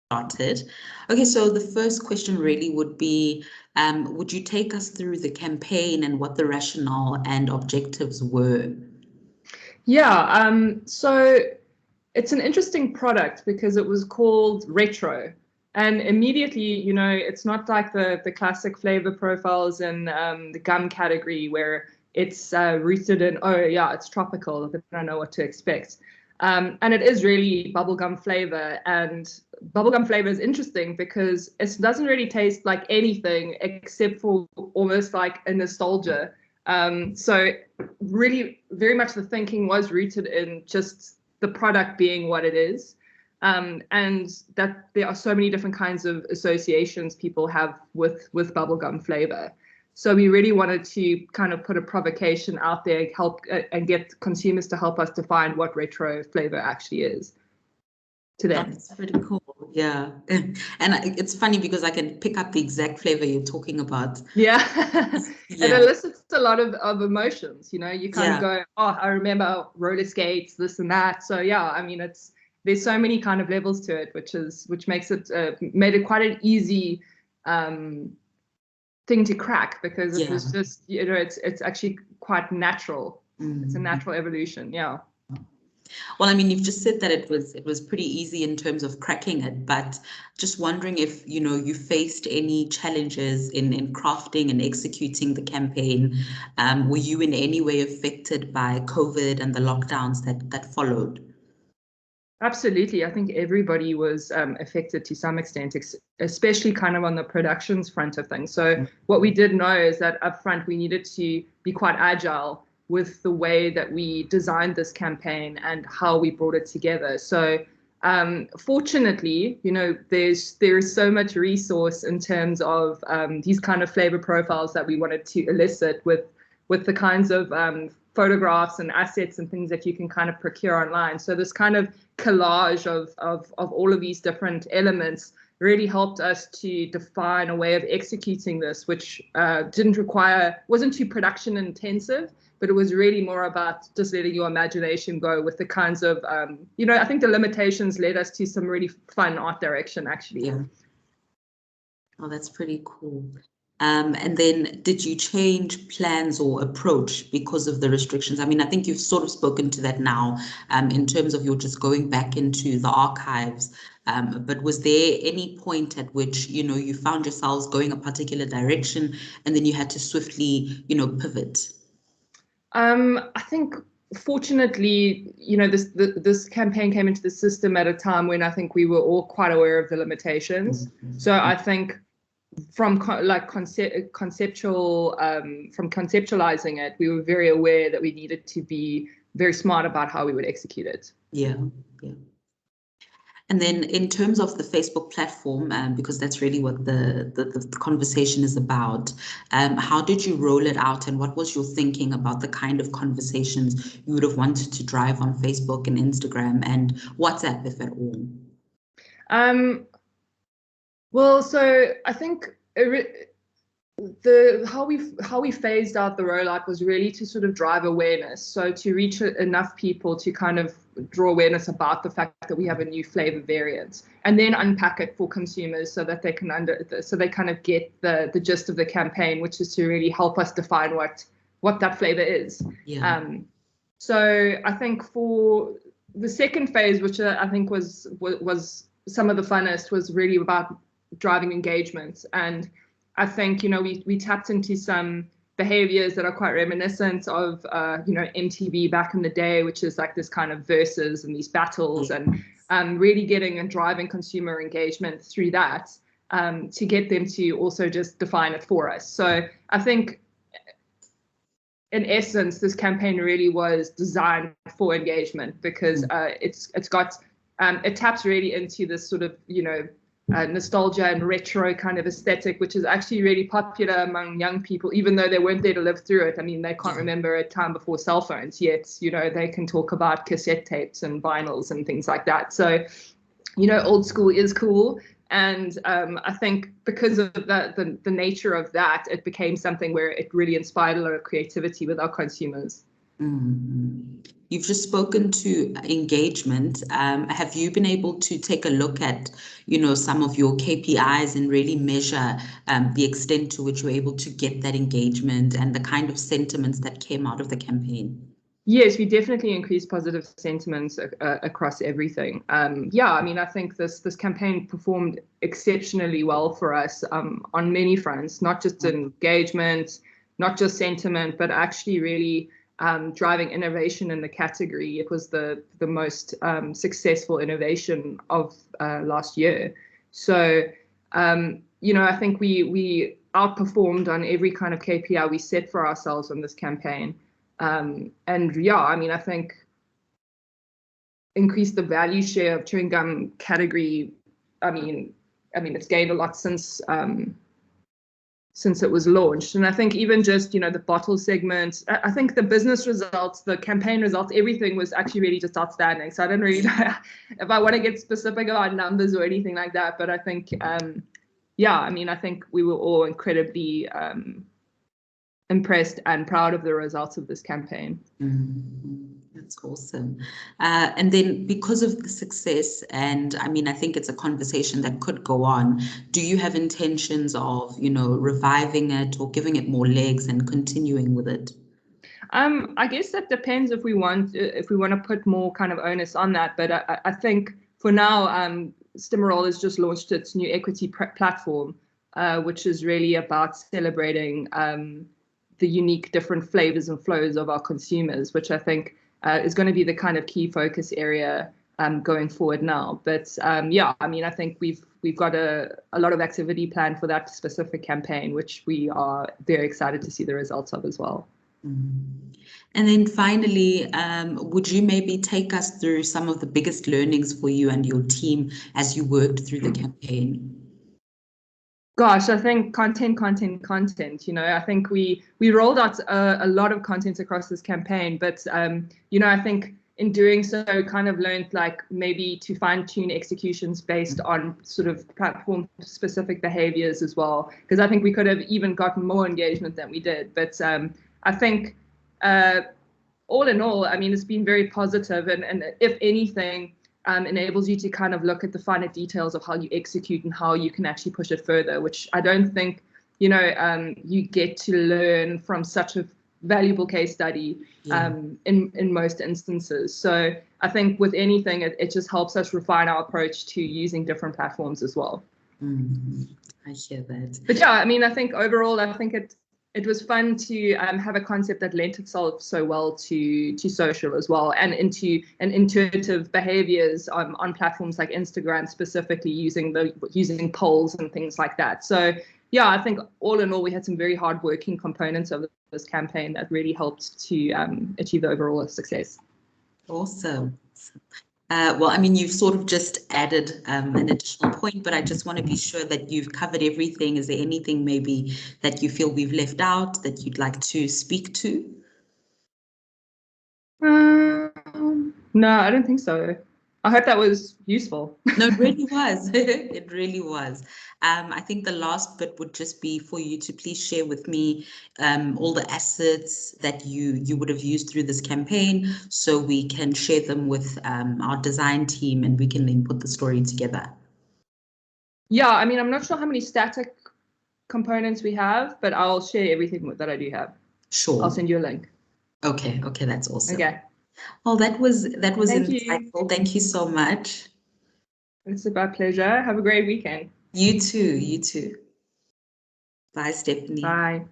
started. Okay, so the first question really would be, would you take us through the campaign and what the rationale and objectives were? Yeah, so it's an interesting product because it was called Retro. And immediately, it's not like the classic flavor profiles in the gum category where it's rooted in, oh, yeah, it's tropical. I don't know what to expect. And it is really bubblegum flavor. And bubblegum flavor is interesting because it doesn't really taste like anything except for almost like a nostalgia. So really, very much the thinking was rooted in just the product being what it is. And that there are so many different kinds of associations people have with bubblegum flavor. So we really wanted to kind of put a provocation out there, help and get consumers to help us define what retro flavor actually is to them. That's pretty cool. Yeah. And it's funny because I can pick up the exact flavor you're talking about. Yeah. It Yeah. elicits a lot of emotions, you kind of go, oh, I remember roller skates, this and that. So yeah, I mean, there's so many kind of levels to it, which makes it made it quite an easy thing to crack because it was just, it's actually quite natural. It's a natural evolution. Yeah. Well, I mean, you've just said that it was pretty easy in terms of cracking it, but just wondering if, you faced any challenges in crafting and executing the campaign. Were you in any way affected by COVID and the lockdowns that followed? Absolutely. I think everybody was affected to some extent, especially kind of on the productions front of things. So what we did know is that up front, we needed to be quite agile with the way that we designed this campaign and how we brought it together. So fortunately, there is so much resource in terms of these kind of flavor profiles that we wanted to elicit with the kinds of photographs and assets and things that you can kind of procure online. So this kind of collage of all of these different elements really helped us to define a way of executing this, which wasn't too production intensive, but it was really more about just letting your imagination go with the kinds of, I think the limitations led us to some really fun art direction, actually. Yeah. Oh, that's pretty cool. And then did you change plans or approach because of the restrictions? I mean, I think you've sort of spoken to that now in terms of you're just going back into the archives. But was there any point at which, you found yourselves going a particular direction and then you had to swiftly, pivot? I think fortunately, this campaign came into the system at a time when I think we were all quite aware of the limitations. So I think from conceptualizing it, we were very aware that we needed to be very smart about how we would execute it. Yeah. And then in terms of the Facebook platform, because that's really what the conversation is about, how did you roll it out and what was your thinking about the kind of conversations you would have wanted to drive on Facebook and Instagram and WhatsApp, if at all? Well, so I think how we phased out the rollout was really to sort of drive awareness. So to reach enough people to kind of draw awareness about the fact that we have a new flavor variant, and then unpack it for consumers so that they can so they kind of get the gist of the campaign, which is to really help us define what that flavor is. Yeah. So I think for the second phase, which I think was some of the funnest, was really about driving engagement. And I think, we tapped into some behaviors that are quite reminiscent of, MTV back in the day, which is like this kind of verses and these battles, and really getting and driving consumer engagement through that to get them to also just define it for us. So I think, in essence, this campaign really was designed for engagement because it taps really into this sort of, nostalgia and retro kind of aesthetic, which is actually really popular among young people, even though they weren't there to live through it. I mean, they can't remember a time before cell phones, yet, they can talk about cassette tapes and vinyls and things like that. So, old school is cool. And I think because of the nature of that, it became something where it really inspired a lot of creativity with our consumers. You've just spoken to engagement. Have you been able to take a look at, some of your KPIs and really measure the extent to which you're able to get that engagement and the kind of sentiments that came out of the campaign? Yes, we definitely increased positive sentiments across everything. Yeah, I mean, I think this campaign performed exceptionally well for us on many fronts, not just engagement, not just sentiment, but actually really driving innovation in the category. It was the most successful innovation of last year. So, I think we outperformed on every kind of KPI we set for ourselves on this campaign. And yeah, I mean, I think increase the value share of chewing gum category. I mean, it's gained a lot since it was launched. And I think even just, the bottle segment, I think the business results, the campaign results, everything was actually really just outstanding. So I don't really know if I want to get specific about numbers or anything like that. But I think, yeah, I mean, I think we were all incredibly impressed and proud of the results of this campaign. That's awesome. And then because of the success, and I mean, I think it's a conversation that could go on, do you have intentions of, reviving it or giving it more legs and continuing with it? I guess that depends if we want to put more kind of onus on that. But I think for now, Stimorol has just launched its new equity platform, which is really about celebrating the unique different flavors and flows of our consumers, which I think is going to be the kind of key focus area going forward now. But yeah, I mean, I think we've got a lot of activity planned for that specific campaign, which we are very excited to see the results of as well. And then finally, would you maybe take us through some of the biggest learnings for you and your team as you worked through the campaign? Gosh, I think content. I think we rolled out a lot of content across this campaign, but I think in doing so, kind of learned like maybe to fine tune executions based on sort of platform specific behaviors as well, because I think we could have even gotten more engagement than we did. But I think all in all, I mean, it's been very positive, and if anything, enables you to kind of look at the finer details of how you execute and how you can actually push it further, which I don't think, you get to learn from such a valuable case study in most instances. So I think with anything, it just helps us refine our approach to using different platforms as well. I hear that. But yeah, I mean, I think overall, I think it was fun to have a concept that lent itself so well to social as well, and into intuitive behaviors on platforms like Instagram, specifically using polls and things like that. So yeah, I think all in all, we had some very hardworking components of this campaign that really helped to achieve the overall success. Awesome. Well, I mean, you've sort of just added an additional point, but I just want to be sure that you've covered everything. Is there anything maybe that you feel we've left out that you'd like to speak to? No, I don't think so. I hope that was useful. No, it really was. It really was. I think the last bit would just be for you to please share with me all the assets that you would have used through this campaign, so we can share them with our design team and we can then put the story together. Yeah, I mean, I'm not sure how many static components we have, but I'll share everything that I do have. Sure. I'll send you a link. Okay, that's awesome. Okay. Well, that was Thank insightful. You. Thank you so much. It's my pleasure. Have a great weekend. You too. Bye, Stephanie. Bye.